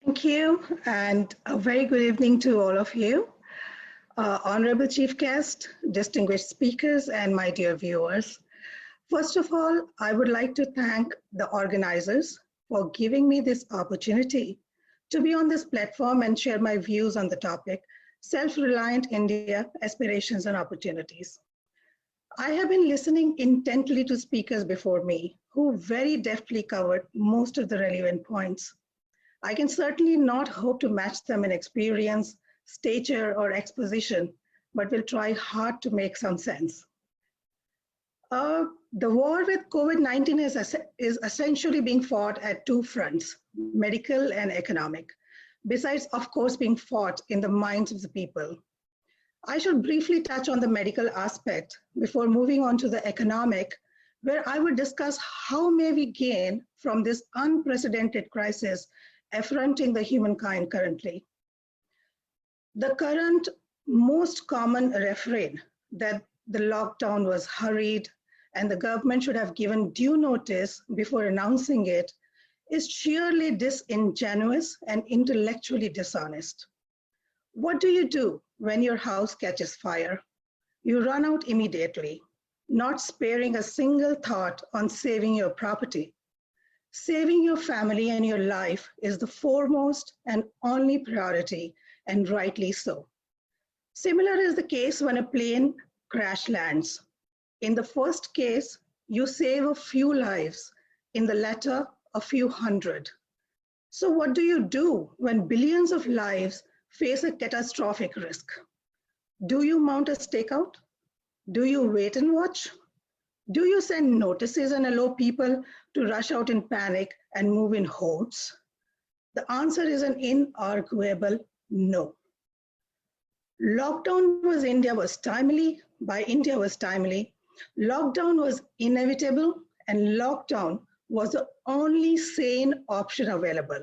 Thank you, and a very good evening to all of you. Honorable Chief Guest, distinguished speakers, and my dear viewers. First of all, I would like to thank the organizers for giving me this opportunity to be on this platform and share my views on the topic, Self-Reliant India, Aspirations and Opportunities. I have been listening intently to speakers before me who very deftly covered most of the relevant points. I can certainly not hope to match them in experience, stature, or exposition, but will try hard to make some sense. The war with COVID-19 is essentially being fought at two fronts, medical and economic, besides, of course, being fought in the minds of the people. I should briefly touch on the medical aspect before moving on to the economic, where I would discuss how may we gain from this unprecedented crisis affronting the humankind currently. The current most common refrain that the lockdown was hurried and the government should have given due notice before announcing it is sheerly disingenuous and intellectually dishonest. What do you do when your house catches fire? You run out immediately, not sparing a single thought on saving your property. Saving your family and your life is the foremost and only priority, and rightly so. Similar is the case when a plane crash lands. In the first case, you save a few lives. In the latter, a few hundred. So what do you do when billions of lives face a catastrophic risk? Do you mount a stakeout? Do you wait and watch? Do you send notices and allow people to rush out in panic and move in hordes? The answer is an inarguable no. Lockdown was India was timely, by India was timely. Lockdown was inevitable, and lockdown was the only sane option available,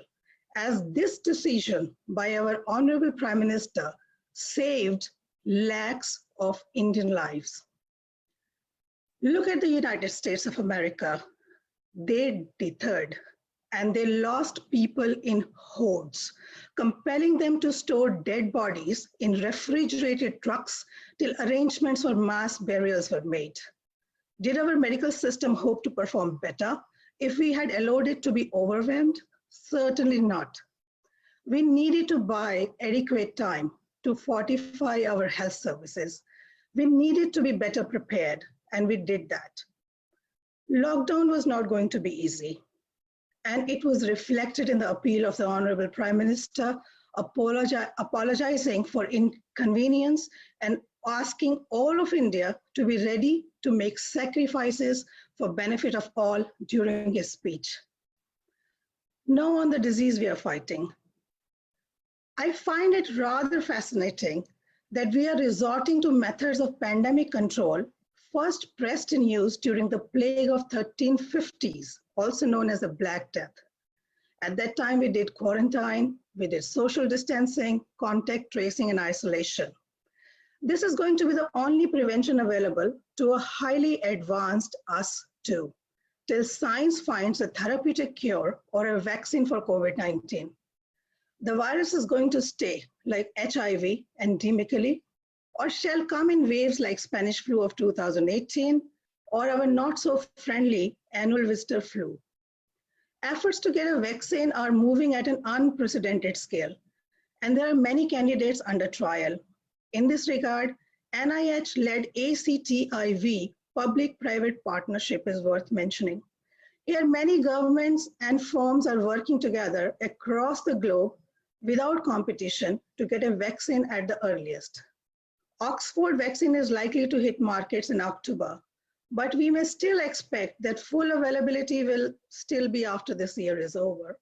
as this decision by our Honorable Prime Minister saved lakhs of Indian lives. Look at the United States of America. They deterred and they lost people in hordes, compelling them to store dead bodies in refrigerated trucks till arrangements for mass burials were made. Did our medical system hope to perform better if we had allowed it to be overwhelmed? Certainly not. We needed to buy adequate time to fortify our health services. We needed to be better prepared, and we did that. Lockdown was not going to be easy, and it was reflected in the appeal of the Honorable Prime Minister apologizing for inconvenience and asking all of India to be ready to make sacrifices for benefit of all during his speech. Now on the disease we are fighting. I find it rather fascinating that we are resorting to methods of pandemic control first pressed in use during the plague of 1350s, also known as the Black Death. At that time, we did quarantine, we did social distancing, contact tracing, and isolation. This is going to be the only prevention available to a highly advanced us too, till science finds a therapeutic cure or a vaccine for COVID-19. The virus is going to stay like HIV endemically, or shall come in waves like Spanish flu of 2018, or our not so friendly annual visitor flu. Efforts to get a vaccine are moving at an unprecedented scale, and there are many candidates under trial. In this regard, NIH-led ACTIV, public-private partnership, is worth mentioning. Here, many governments and firms are working together across the globe without competition to get a vaccine at the earliest. Oxford vaccine is likely to hit markets in October, but we may still expect that full availability will still be after this year is over.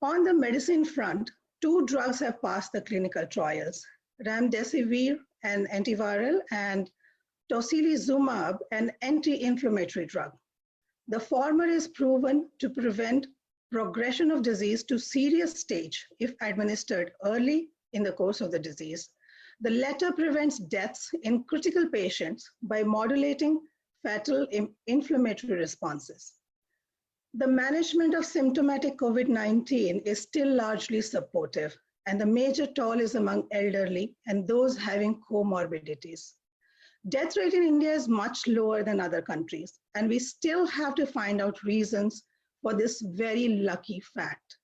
On the medicine front, two drugs have passed the clinical trials, remdesivir, an antiviral, and tocilizumab, an anti-inflammatory drug. The former is proven to prevent progression of disease to serious stage if administered early in the course of the disease. The latter prevents deaths in critical patients by modulating fatal inflammatory responses. The management of symptomatic COVID-19 is still largely supportive, and the major toll is among elderly and those having comorbidities. Death rate in India is much lower than other countries, and we still have to find out reasons for this very lucky fact.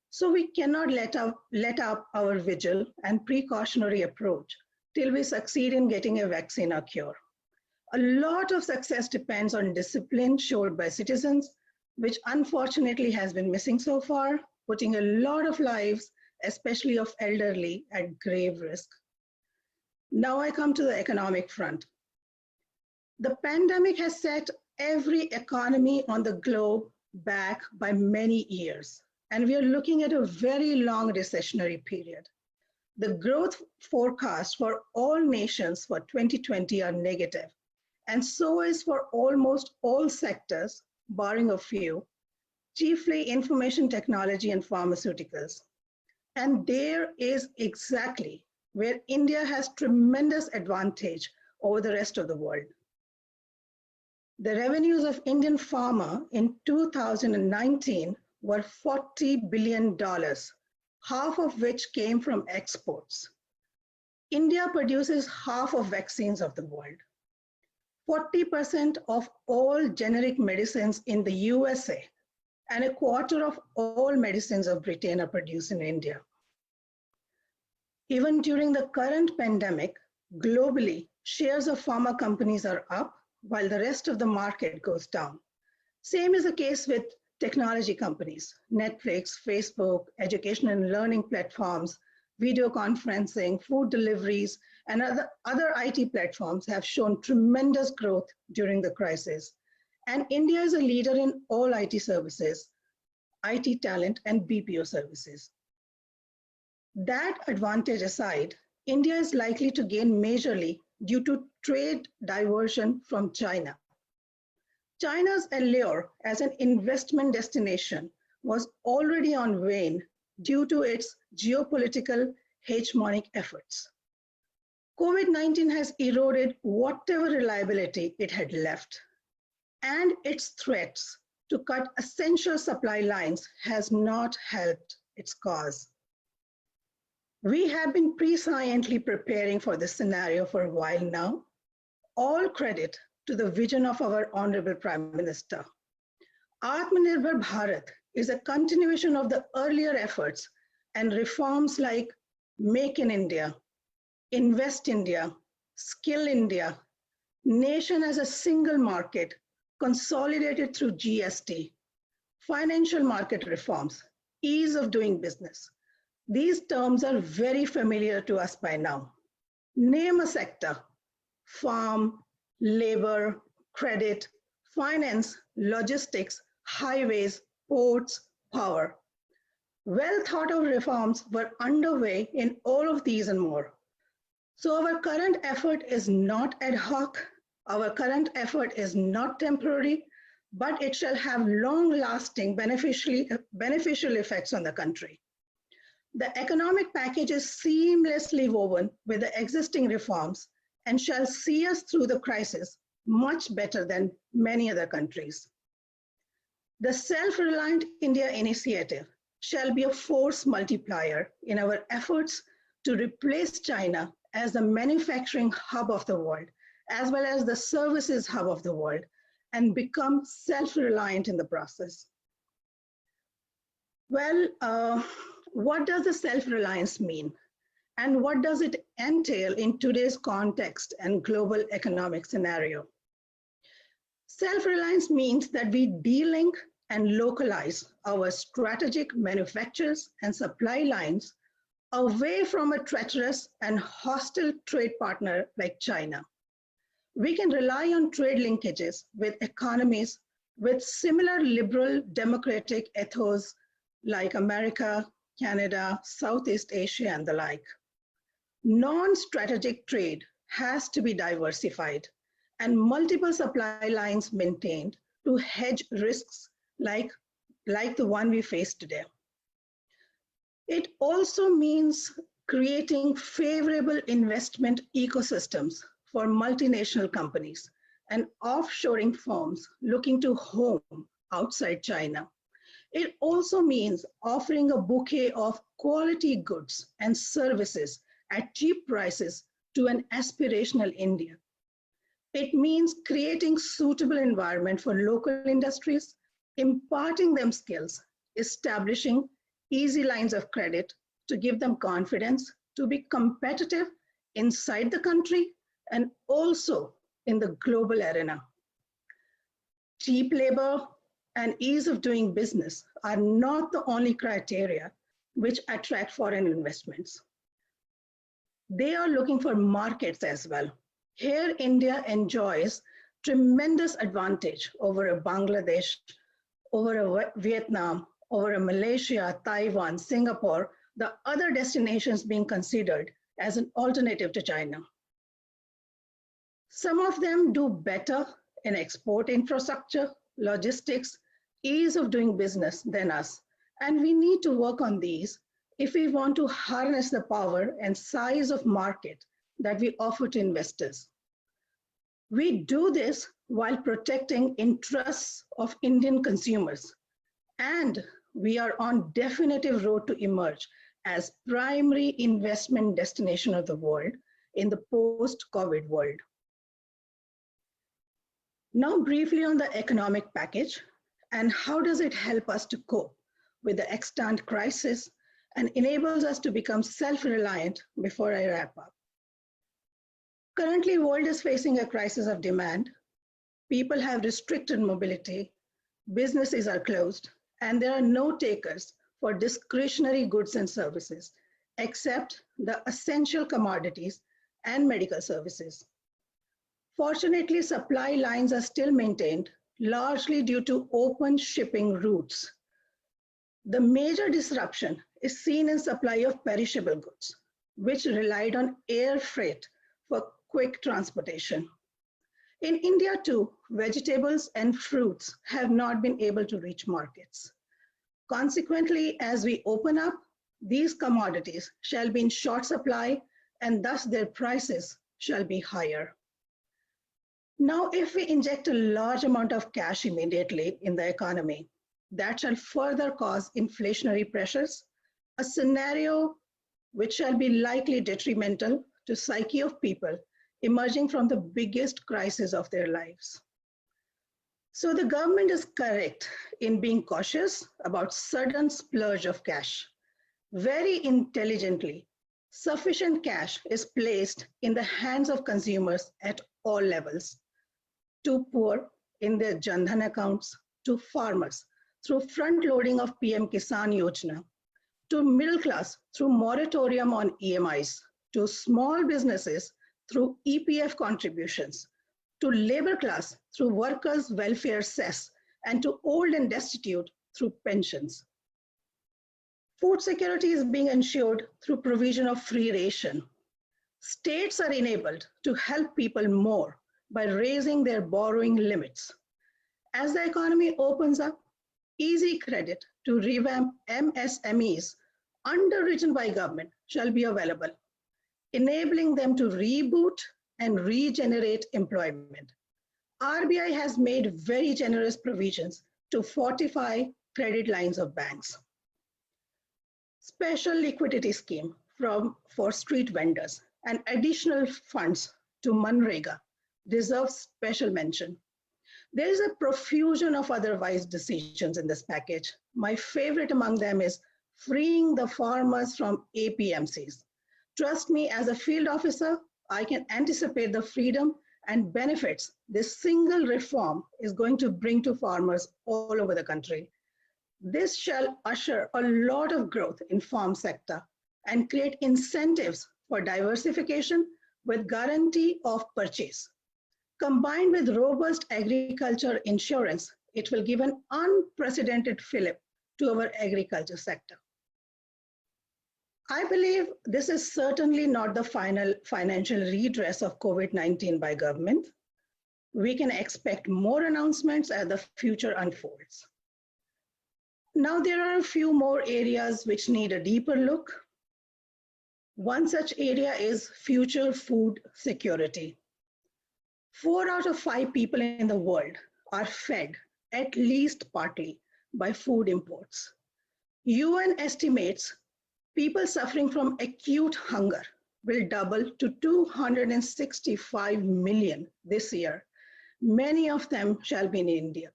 So we cannot let up our vigil and precautionary approach till we succeed in getting a vaccine or cure. A lot of success depends on discipline showed by citizens, which unfortunately has been missing so far, putting a lot of lives, especially of elderly, at grave risk. Now I come to the economic front. The pandemic has set every economy on the globe back by many years, and we are looking at a very long recessionary period. The growth forecasts for all nations for 2020 are negative, and so is for almost all sectors, barring a few, chiefly information technology and pharmaceuticals. And there is exactly where India has tremendous advantage over the rest of the world. The revenues of Indian pharma in 2019 were $40 billion, half of which came from exports. India produces half of vaccines of the world. 40% of all generic medicines in the USA and a quarter of all medicines of Britain are produced in India. Even during the current pandemic, globally, shares of pharma companies are up while the rest of the market goes down. Same is the case with technology companies, Netflix, Facebook, education and learning platforms, video conferencing, food deliveries, and other IT platforms have shown tremendous growth during the crisis. And India is a leader in all IT services, IT talent, and BPO services. That advantage aside, India is likely to gain majorly due to trade diversion from China. China's allure as an investment destination was already on wane due to its geopolitical hegemonic efforts. COVID-19 has eroded whatever reliability it had left, and its threats to cut essential supply lines has not helped its cause. We have been presciently preparing for this scenario for a while now. All credit to the vision of our Honorable Prime Minister. Atmanirbhar Bharat is a continuation of the earlier efforts and reforms like Make in India, Invest India, Skill India, Nation as a Single Market, consolidated through GST, financial market reforms, ease of doing business. These terms are very familiar to us by now. Name a sector: farm, labor, credit, finance, logistics, highways, ports, power. Well thought of reforms were underway in all of these and more. So our current effort is not ad hoc, our current effort is not temporary, but it shall have long-lasting beneficial effects on the country. The economic package is seamlessly woven with the existing reforms and shall see us through the crisis much better than many other countries. The Self-Reliant India Initiative shall be a force multiplier in our efforts to replace China as the manufacturing hub of the world, as well as the services hub of the world, and become self-reliant in the process. Well, what does the self-reliance mean? And what does it entail in today's context and global economic scenario? Self-reliance means that we de-link and localize our strategic manufacturers and supply lines away from a treacherous and hostile trade partner like China. We can rely on trade linkages with economies with similar liberal democratic ethos like America, Canada, Southeast Asia, and the like. Non-strategic trade has to be diversified and multiple supply lines maintained to hedge risks like the one we face today. It also means creating favorable investment ecosystems for multinational companies and offshoring firms looking to home outside China. It also means offering a bouquet of quality goods and services at cheap prices to an aspirational India. It means creating suitable environment for local industries, imparting them skills, establishing easy lines of credit to give them confidence to be competitive inside the country and also in the global arena. Cheap labor and ease of doing business are not the only criteria which attract foreign investments. They are looking for markets as well. Here, India enjoys tremendous advantage over a Bangladesh, over a Vietnam, over a Malaysia, Taiwan, Singapore, the other destinations being considered as an alternative to China. Some of them do better in export infrastructure, logistics, ease of doing business than us. And we need to work on these if we want to harness the power and size of market that we offer to investors. We do this while protecting interests of Indian consumers. And we are on definitive road to emerge as primary investment destination of the world in the post-COVID world. Now briefly on the economic package and how does it help us to cope with the extant crisis and enables us to become self-reliant before I wrap up. Currently, the world is facing a crisis of demand. People have restricted mobility, businesses are closed, and there are no takers for discretionary goods and services, except the essential commodities and medical services. Fortunately, supply lines are still maintained, largely due to open shipping routes. The major disruption is seen in supply of perishable goods, which relied on air freight for quick transportation. In India too, vegetables and fruits have not been able to reach markets. Consequently, as we open up, these commodities shall be in short supply and thus their prices shall be higher. Now, if we inject a large amount of cash immediately in the economy, that shall further cause inflationary pressures, a scenario which shall be likely detrimental to psyche of people emerging from the biggest crisis of their lives. So the government is correct in being cautious about sudden splurge of cash. Very intelligently, sufficient cash is placed in the hands of consumers at all levels, to poor in their Jan Dhan accounts, to farmers through front loading of PM Kisan Yojana, to middle class through moratorium on EMIs, to small businesses through EPF contributions, to labor class through workers' welfare cess, and to old and destitute through pensions. Food security is being ensured through provision of free ration. States are enabled to help people more by raising their borrowing limits. As the economy opens up, easy credit to revamp MSMEs underwritten by government shall be available, enabling them to reboot and regenerate employment. RBI has made very generous provisions to fortify credit lines of banks. Special liquidity scheme for street vendors and additional funds to Manrega deserves special mention. There is a profusion of other wise decisions in this package. My favorite among them is freeing the farmers from APMCs. Trust me, as a field officer, I can anticipate the freedom and benefits this single reform is going to bring to farmers all over the country. This shall usher a lot of growth in farm sector and create incentives for diversification with guarantee of purchase. Combined with robust agriculture insurance, it will give an unprecedented fillip to our agriculture sector. I believe this is certainly not the final financial redress of COVID-19 by government. We can expect more announcements as the future unfolds. Now there are a few more areas which need a deeper look. One such area is future food security. 4 out of 5 people in the world are fed at least partly, by food imports. UN estimates people suffering from acute hunger will double to 265 million this year. Many of them shall be in India.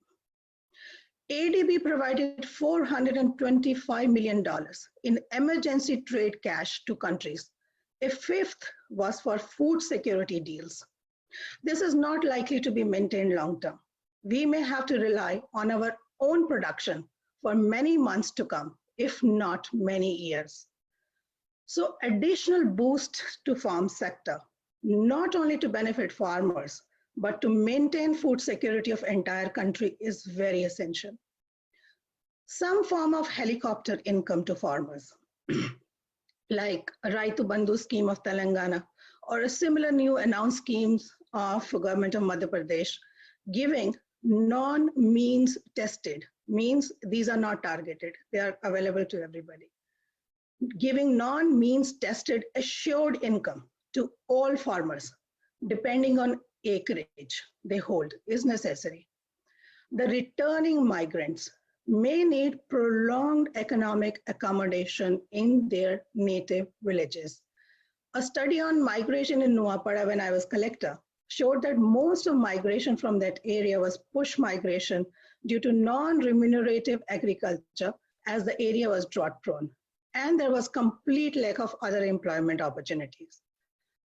ADB provided $425 million in emergency trade cash to countries. A fifth was for food security deals. This is not likely to be maintained long term. We may have to rely on our own production for many months to come, if not many years. So additional boost to farm sector, not only to benefit farmers, but to maintain food security of entire country is very essential. Some form of helicopter income to farmers, like Raitu Bandhu scheme of Telangana, or a similar new announced schemes of government of Madhya Pradesh, giving non-means tested, means these are not targeted, they are available to everybody. Giving non-means tested assured income to all farmers, depending on acreage they hold, is necessary. The returning migrants may need prolonged economic accommodation in their native villages. A study on migration in Nuapada when I was collector showed that most of migration from that area was push migration due to non-remunerative agriculture as the area was drought prone. And there was complete lack of other employment opportunities.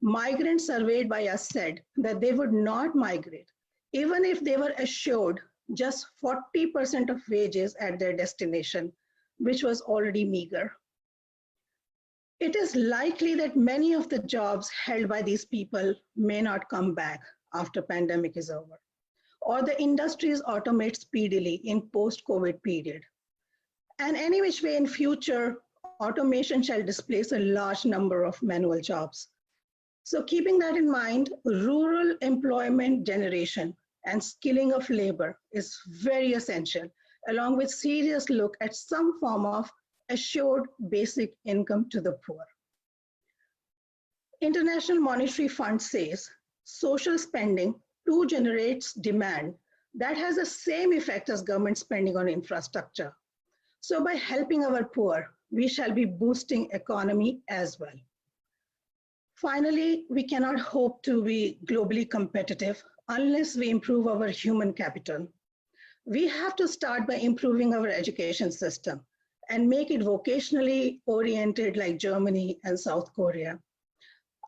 Migrants surveyed by us said that they would not migrate, even if they were assured just 40% of wages at their destination, which was already meager. It is likely that many of the jobs held by these people may not come back after pandemic is over, or the industries automate speedily in post-COVID period. And any which way in future, automation shall displace a large number of manual jobs. So keeping that in mind, rural employment generation and skilling of labor is very essential, along with serious look at some form of assured basic income to the poor. International Monetary Fund says social spending too generates demand that has the same effect as government spending on infrastructure. So by helping our poor, we shall be boosting economy as well. Finally, we cannot hope to be globally competitive unless we improve our human capital. We have to start by improving our education system and make it vocationally oriented like Germany and South Korea.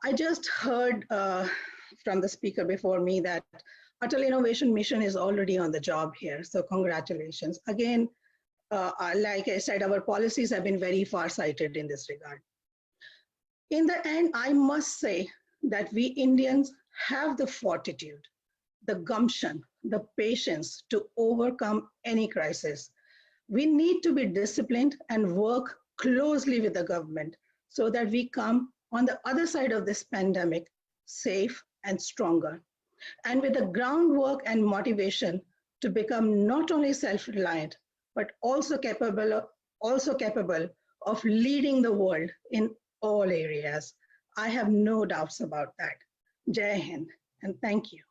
I just heard from the speaker before me that Atal Innovation Mission is already on the job here, so congratulations. Again, like I said, our policies have been very far-sighted in this regard. In the end, I must say that we Indians have the fortitude, the gumption, the patience to overcome any crisis. We need to be disciplined and work closely with the government so that we come on the other side of this pandemic safe and stronger, and with the groundwork and motivation to become not only self-reliant, but also capable of leading the world in all areas. I have no doubts about that. Jai Hind, and thank you.